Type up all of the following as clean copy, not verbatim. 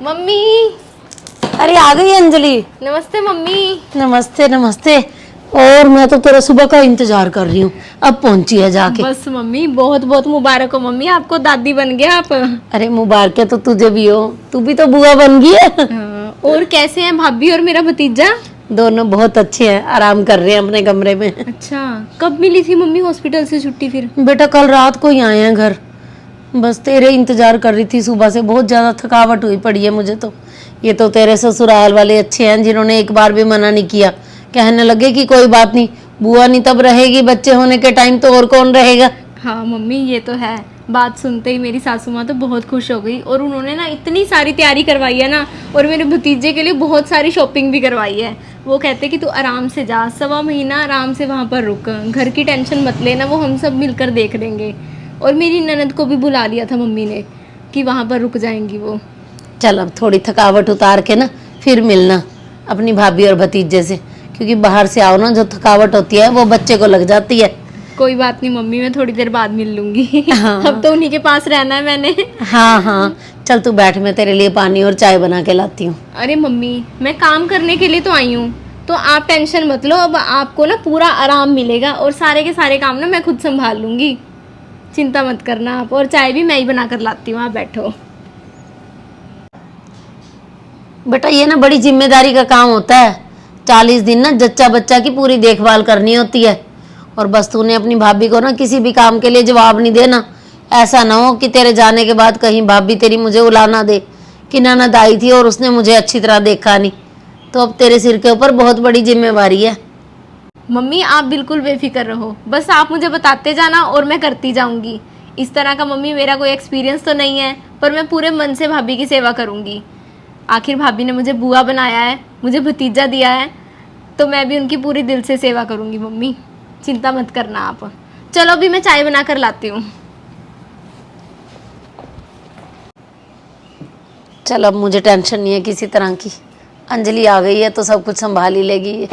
Mummy. अरे आ गई अंजलि। नमस्ते मम्मी। नमस्ते नमस्ते। और मैं तो तेरा सुबह का इंतजार कर रही हूँ, अब पहुंची है जाके। बस मम्मी, बहुत बहुत मुबारक हो मम्मी, आपको दादी बन गया आप। अरे मुबारक तो तुझे भी हो, तू भी तो बुआ बन गई है। हाँ, और कैसे हैं भाभी और मेरा भतीजा? दोनों बहुत अच्छे हैं, आराम कर रहे हैं अपने कमरे में। अच्छा, कब मिली थी मम्मी हॉस्पिटल से छुट्टी फिर? बेटा कल रात को ही आए हैं घर। बस तेरे इंतजार कर रही थी सुबह से, बहुत ज्यादा थकावट हुई पड़ी है मुझे तो। ये तो तेरे ससुराल वाले अच्छे हैं जिन्होंने एक बार भी मना नहीं किया, कहने लगे कि कोई बात नहीं, बुआ नहीं तब रहेगी, बच्चे होने के टाइम तो और कौन रहेगा। हाँ मम्मी, ये तो है। बात सुनते ही मेरी सासू माँ तो बहुत खुश हो गई, और उन्होंने ना इतनी सारी तैयारी करवाई है ना, और मेरे भतीजे के लिए बहुत सारी शॉपिंग भी करवाई है। वो कहते कि तू आराम से जा, 1.25 महीना आराम से वहाँ पर रुक, घर की टेंशन मत लेना, वो हम सब मिलकर देख लेंगे। और मेरी ननद को भी बुला लिया था मम्मी ने कि वहाँ पर रुक जाएंगी वो। चल अब थोड़ी थकावट उतार के ना फिर मिलना अपनी भाभी और भतीजे से, क्योंकि बाहर से आओ ना, जो थकावट होती है वो बच्चे को लग जाती है। कोई बात नहीं मम्मी, मैं थोड़ी देर बाद मिल लूंगी। हाँ अब तो उन्हीं के पास रहना है मैंने। हाँ हाँ, चल तू बैठ, मैं तेरे लिए पानी और चाय बना के लाती हूँ। अरे मम्मी, मैं काम करने के लिए तो आई हूँ, तो आप टेंशन मत लो, अब आपको ना पूरा आराम मिलेगा, और सारे के सारे काम ना मैं खुद संभाल लूंगी। चिंता मत करना आप, और चाय भी मैं ही बना कर लाती हूँ, आप बैठो। बेटा ये ना बड़ी जिम्मेदारी का काम होता है, 40 दिन ना जच्चा बच्चा की पूरी देखभाल करनी होती है। और बस तूने अपनी भाभी को ना किसी भी काम के लिए जवाब नहीं देना। ऐसा ना हो कि तेरे जाने के बाद कहीं भाभी तेरी मुझे उला ना दे कि ननद आई थी और उसने मुझे अच्छी तरह देखा नहीं। तो अब तेरे सिर के ऊपर बहुत बड़ी जिम्मेवारी है। मम्मी आप बिल्कुल बेफिक्र रहो, बस आप मुझे बताते जाना और मैं करती जाऊंगी। इस तरह का मम्मी मेरा कोई एक्सपीरियंस तो नहीं है, पर मैं पूरे मन से भाभी की सेवा करूंगी। आखिर भाभी ने मुझे बुआ बनाया है, मुझे भतीजा दिया है, तो मैं भी उनकी पूरी दिल से सेवा करूंगी मम्मी। चिंता मत करना आप। चलो अभी मैं चाय बना कर लाती हूँ। चल अब मुझे टेंशन नहीं है किसी तरह की, अंजलि आ गई है तो सब कुछ संभाल ही लेगी ये।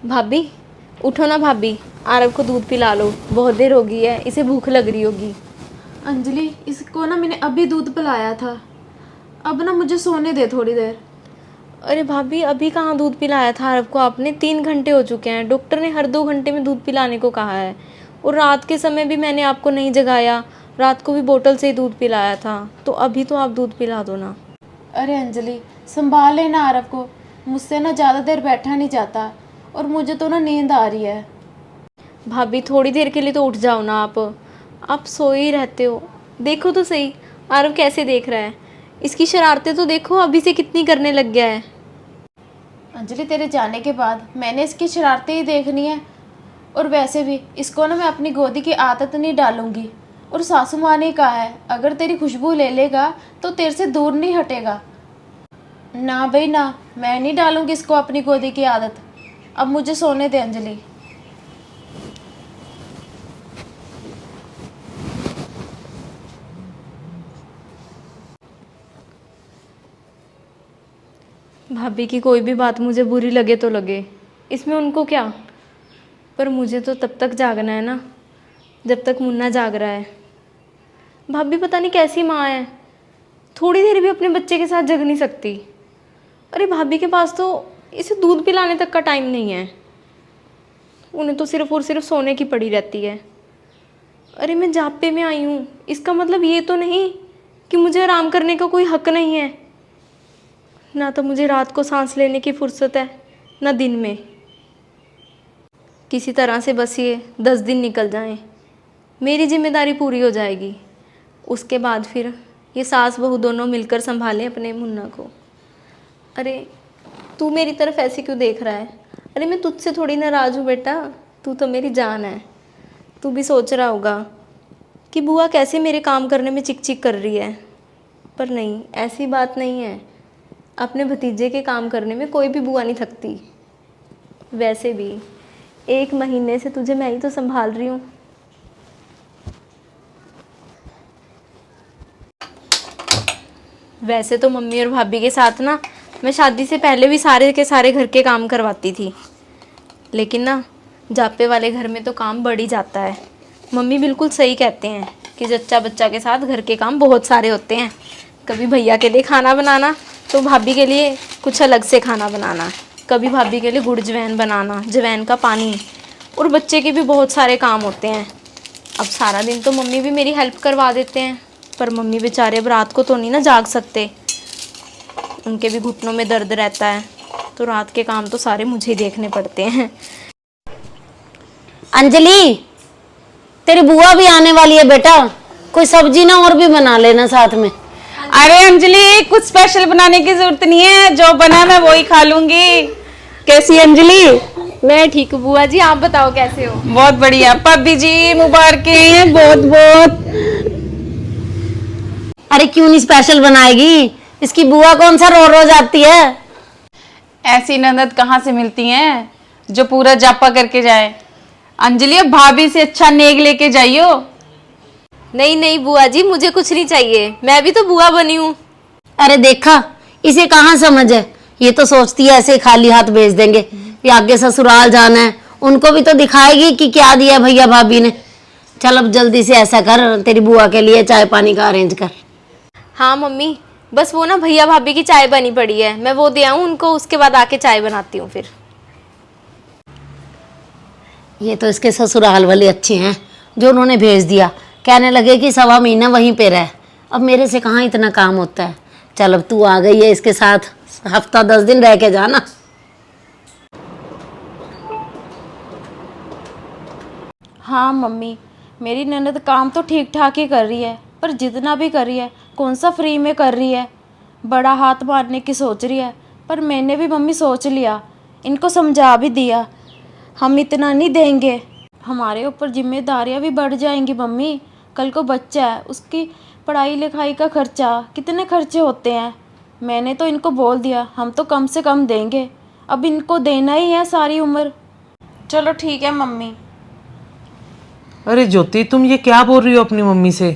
भाभी उठो ना भाभी, आरव को दूध पिला लो, बहुत देर हो गई है, इसे भूख लग रही होगी। अंजलि, इसको ना मैंने अभी दूध पिलाया था, अब ना मुझे सोने दे थोड़ी देर। अरे भाभी, अभी कहाँ दूध पिलाया था आरव को आपने? 3 घंटे हो चुके हैं, डॉक्टर ने हर 2 घंटे में दूध पिलाने को कहा है। और रात के समय भी मैंने आपको नहीं जगाया, रात को भी बोतल से ही दूध पिलाया था, तो अभी तो आप दूध पिला दो ना। अरे अंजलि, संभाल लेना आरव को, मुझसे ना ज़्यादा देर बैठा नहीं जाता, और मुझे तो ना नींद आ रही है। भाभी थोड़ी देर के लिए तो उठ जाओ ना आप सो ही रहते हो। देखो तो सही, आरव कैसे देख रहा है, इसकी शरारतें तो देखो अभी से कितनी करने लग गया है। अंजलि, तेरे जाने के बाद मैंने इसकी शरारतें ही देखनी है, और वैसे भी इसको ना मैं अपनी गोदी की आदत नहीं डालूंगी। और सासू माँ ने कहा है, अगर तेरी खुशबू ले लेगा तो तेरे से दूर नहीं हटेगा। ना भाई ना, मैं नहीं डालूंगी इसको अपनी गोदी की आदत। अब मुझे सोने दे अंजलि। भाभी की कोई भी बात मुझे बुरी लगे तो लगे, इसमें उनको क्या, पर मुझे तो तब तक जागना है ना जब तक मुन्ना जाग रहा है। भाभी पता नहीं कैसी माँ है, थोड़ी देर भी अपने बच्चे के साथ जग नहीं सकती। अरे भाभी के पास तो इसे दूध पिलाने तक का टाइम नहीं है, उन्हें तो सिर्फ और सिर्फ सोने की पड़ी रहती है। अरे मैं जापे में आई हूँ, इसका मतलब ये तो नहीं कि मुझे आराम करने का कोई हक नहीं है। ना तो मुझे रात को सांस लेने की फुर्सत है, ना दिन में। किसी तरह से बस ये 10 दिन निकल जाएं, मेरी जिम्मेदारी पूरी हो जाएगी। उसके बाद फिर ये सास बहू दोनों मिलकर संभालें अपने मुन्ना को। अरे तू मेरी तरफ ऐसे क्यों देख रहा है? अरे मैं तुझसे थोड़ी नाराज़ हूँ बेटा, तू तो मेरी जान है। तू भी सोच रहा होगा कि बुआ कैसे मेरे काम करने में चिक चिक कर रही है, पर नहीं, ऐसी बात नहीं है। अपने भतीजे के काम करने में कोई भी बुआ नहीं थकती। वैसे भी 1 महीने से तुझे मैं ही तो संभाल रही हूँ। वैसे तो मम्मी और भाभी के साथ ना मैं शादी से पहले भी सारे के सारे घर के काम करवाती थी, लेकिन ना जापे वाले घर में तो काम बढ़ ही जाता है। मम्मी बिल्कुल सही कहते हैं कि जच्चा बच्चा के साथ घर के काम बहुत सारे होते हैं। कभी भैया के लिए खाना बनाना, तो भाभी के लिए कुछ अलग से खाना बनाना, कभी भाभी के लिए गुड़ जवैन बनाना, जवैन का पानी, और बच्चे के भी बहुत सारे काम होते हैं। अब सारा दिन तो मम्मी भी मेरी हेल्प करवा देते हैं, पर मम्मी बेचारे अब रात को तो नहीं ना जाग सकते, उनके भी घुटनों में दर्द रहता है, तो रात के काम तो सारे मुझे ही देखने पड़ते हैं। अंजलि, तेरी बुआ भी आने वाली है बेटा, कोई सब्जी ना और भी बना लेना साथ में। अरे अंजलि, कुछ स्पेशल बनाने की जरूरत नहीं है, जो बना मैं वही खा लूंगी। कैसी है अंजलि? मैं ठीक हूँ बुआ जी, आप बताओ कैसे हो? बहुत बढ़िया। भाभी जी मुबारकें बहुत बहुत। अरे क्यों नहीं स्पेशल बनाएगी, इसकी बुआ कौन सा रो रोज आती है। ऐसी ननद कहाँ से मिलती हैं जो पूरा जापा करके जाए। अंजलि, अब भाभी से अच्छा नेक लेके जाइयो। नहीं नहीं बुआ जी, मुझे कुछ नहीं चाहिए, मैं भी तो बुआ बनी हूँ। अरे देखा, इसे कहाँ समझ है, ये तो सोचती है ऐसे खाली हाथ भेज देंगे, ये आगे ससुराल जाना है, उनको भी तो दिखाएगी कि क्या दिया भैया भाभी ने। चल अब जल्दी से ऐसा कर, तेरी बुआ के लिए चाय पानी का अरेंज कर। हाँ मम्मी, बस वो ना भैया भाभी की चाय बनी पड़ी है, मैं वो दे आऊँ उनको, उसके बाद आके चाय बनाती हूँ फिर। ये तो इसके ससुराल वाले अच्छे हैं जो उन्होंने भेज दिया, कहने लगे कि 1.25 महीना वहीं पे रह। अब मेरे से कहाँ इतना काम होता है। चल अब तू आ गई है, इसके साथ हफ्ता 10 दिन रह के जाना। हाँ मम्मी, मेरी ननद काम तो ठीक ठाक ही कर रही है, पर जितना भी कर रही है कौन सा फ्री में कर रही है। बड़ा हाथ मारने की सोच रही है, पर मैंने भी मम्मी सोच लिया, इनको समझा भी दिया, हम इतना नहीं देंगे। हमारे ऊपर जिम्मेदारियां भी बढ़ जाएंगी मम्मी। कल को बच्चा है, उसकी पढ़ाई लिखाई का खर्चा, कितने खर्चे होते हैं। मैंने तो इनको बोल दिया हम तो कम से कम देंगे, अब इनको देना ही है सारी उम्र। चलो ठीक है मम्मी। अरे ज्योति, तुम ये क्या बोल रही हो अपनी मम्मी से?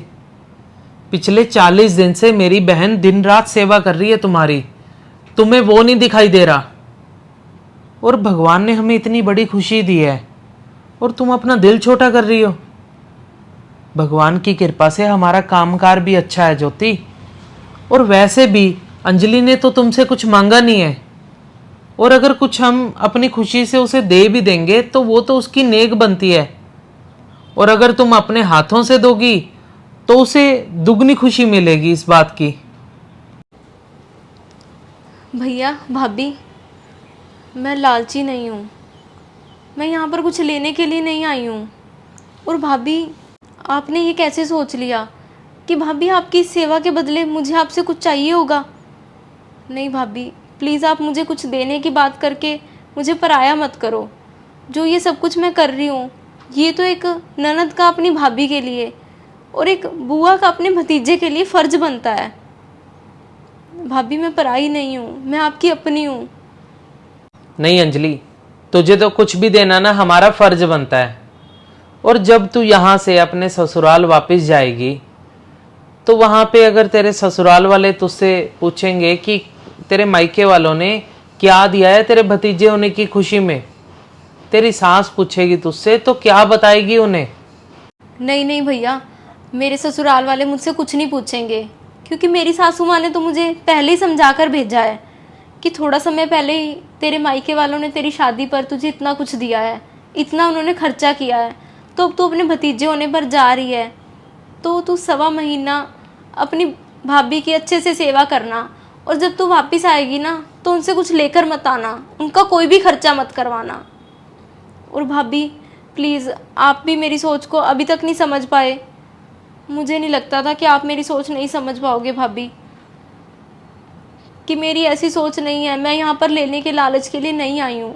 पिछले 40 दिन से मेरी बहन दिन रात सेवा कर रही है तुम्हारी, तुम्हें वो नहीं दिखाई दे रहा? और भगवान ने हमें इतनी बड़ी खुशी दी है और तुम अपना दिल छोटा कर रही हो। भगवान की कृपा से हमारा कामकाज भी अच्छा है ज्योति, और वैसे भी अंजलि ने तो तुमसे कुछ मांगा नहीं है, और अगर कुछ हम अपनी खुशी से उसे दे भी देंगे तो वो तो उसकी नेक बनती है, और अगर तुम अपने हाथों से दोगी तो उसे दुगनी खुशी मिलेगी इस बात की। भैया भाभी, मैं लालची नहीं हूँ, मैं यहाँ पर कुछ लेने के लिए नहीं आई हूँ। और भाभी, आपने ये कैसे सोच लिया कि भाभी आपकी इस सेवा के बदले मुझे आपसे कुछ चाहिए होगा? नहीं भाभी, प्लीज़ आप मुझे कुछ देने की बात करके मुझे पराया मत करो। जो ये सब कुछ मैं कर रही हूँ, ये तो एक ननद का अपनी भाभी के लिए और एक बुआ का अपने भतीजे के लिए फ़र्ज बनता है। भाभी, मैं पराई नहीं हूँ, मैं आपकी अपनी हूँ। नहीं अंजलि, तुझे तो कुछ भी देना ना हमारा फर्ज बनता है, और जब तू यहाँ से अपने ससुराल वापस जाएगी तो वहाँ पे अगर तेरे ससुराल वाले तुझसे पूछेंगे कि तेरे मायके वालों ने क्या दिया है तेरे भतीजे होने की खुशी में, तेरी सास पूछेगी तुझसे, तो क्या बताएगी उन्हें? नहीं नहीं भैया, मेरे ससुराल वाले मुझसे कुछ नहीं पूछेंगे, क्योंकि मेरी सासू माँ ने तो मुझे पहले ही समझा कर भेजा है कि थोड़ा समय पहले ही तेरे मायके वालों ने तेरी शादी पर तुझे इतना कुछ दिया है, इतना उन्होंने खर्चा किया है, तो अब तू अपने भतीजे होने पर जा रही है, तो तू 1.25 महीना अपनी भाभी की अच्छे से सेवा करना, और जब तू वापस आएगी ना तो उनसे कुछ लेकर मत आना, उनका कोई भी खर्चा मत करवाना। और भाभी प्लीज़, आप भी मेरी सोच को अभी तक नहीं समझ पाए। मुझे नहीं लगता था कि आप मेरी सोच नहीं समझ पाओगे भाभी, कि मेरी ऐसी सोच नहीं है। मैं यहाँ पर लेने के लालच के लिए नहीं आई हूँ,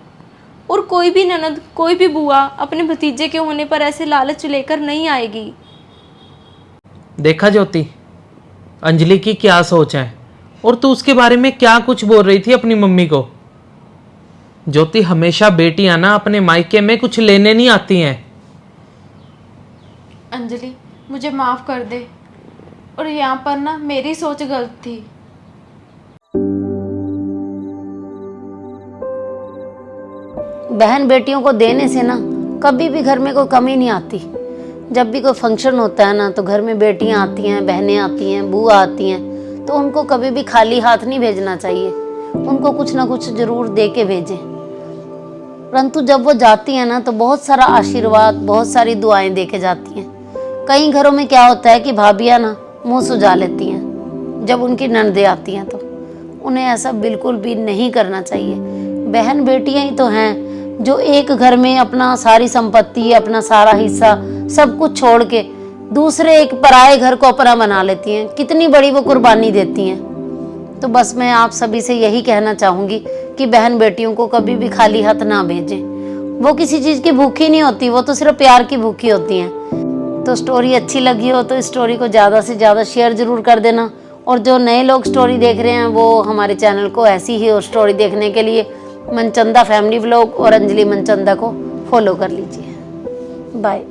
और कोई भी ननद, कोई भी बुआ अपने भतीजे के होने पर ऐसे लालच लेकर नहीं आएगी। देखा ज्योति, अंजलि की क्या सोच है, और तू उसके बारे में क्या कुछ बोल रही थी अपनी मम्मी को? ज्योति, हमेशा बेटियां ना अपने मायके में कुछ लेने नहीं आती हैं। अंजलि, मुझे माफ़ कर दे, और यहाँ पर ना मेरी सोच गलत थी। बहन बेटियों को देने से ना कभी भी घर में कोई कमी नहीं आती। जब भी कोई फंक्शन होता है ना, तो घर में बेटियां आती हैं, बहनें आती हैं, बुआ आती हैं, तो उनको कभी भी खाली हाथ नहीं भेजना चाहिए। उनको कुछ ना कुछ जरूर दे के भेजें। परंतु जब वो जाती हैं ना, तो बहुत सारा आशीर्वाद, बहुत सारी दुआएं दे के जाती हैं। कई घरों में क्या होता है कि भाभियाँ ना मुँह सुजा लेती हैं जब उनकी ननदें आती हैं, तो उन्हें ऐसा बिल्कुल भी नहीं करना चाहिए। बहन बेटियां ही तो हैं जो एक घर में अपना सारी संपत्ति, अपना सारा हिस्सा सब कुछ छोड़ के दूसरे एक पराए घर को अपना बना लेती हैं। कितनी बड़ी वो कुर्बानी देती हैं। तो बस मैं आप सभी से यही कहना चाहूँगी कि बहन बेटियों को कभी भी खाली हाथ ना भेजें। वो किसी चीज़ की भूखी नहीं होती, वो तो सिर्फ प्यार की भूखी होती हैं। तो स्टोरी अच्छी लगी हो तो इस स्टोरी को ज़्यादा से ज़्यादा शेयर ज़रूर कर देना। और जो नए लोग स्टोरी देख रहे हैं वो हमारे चैनल को ऐसी ही और स्टोरी देखने के लिए मनचंदा फैमिली व्लॉग और अंजलि मनचंदा को फॉलो कर लीजिए। बाय।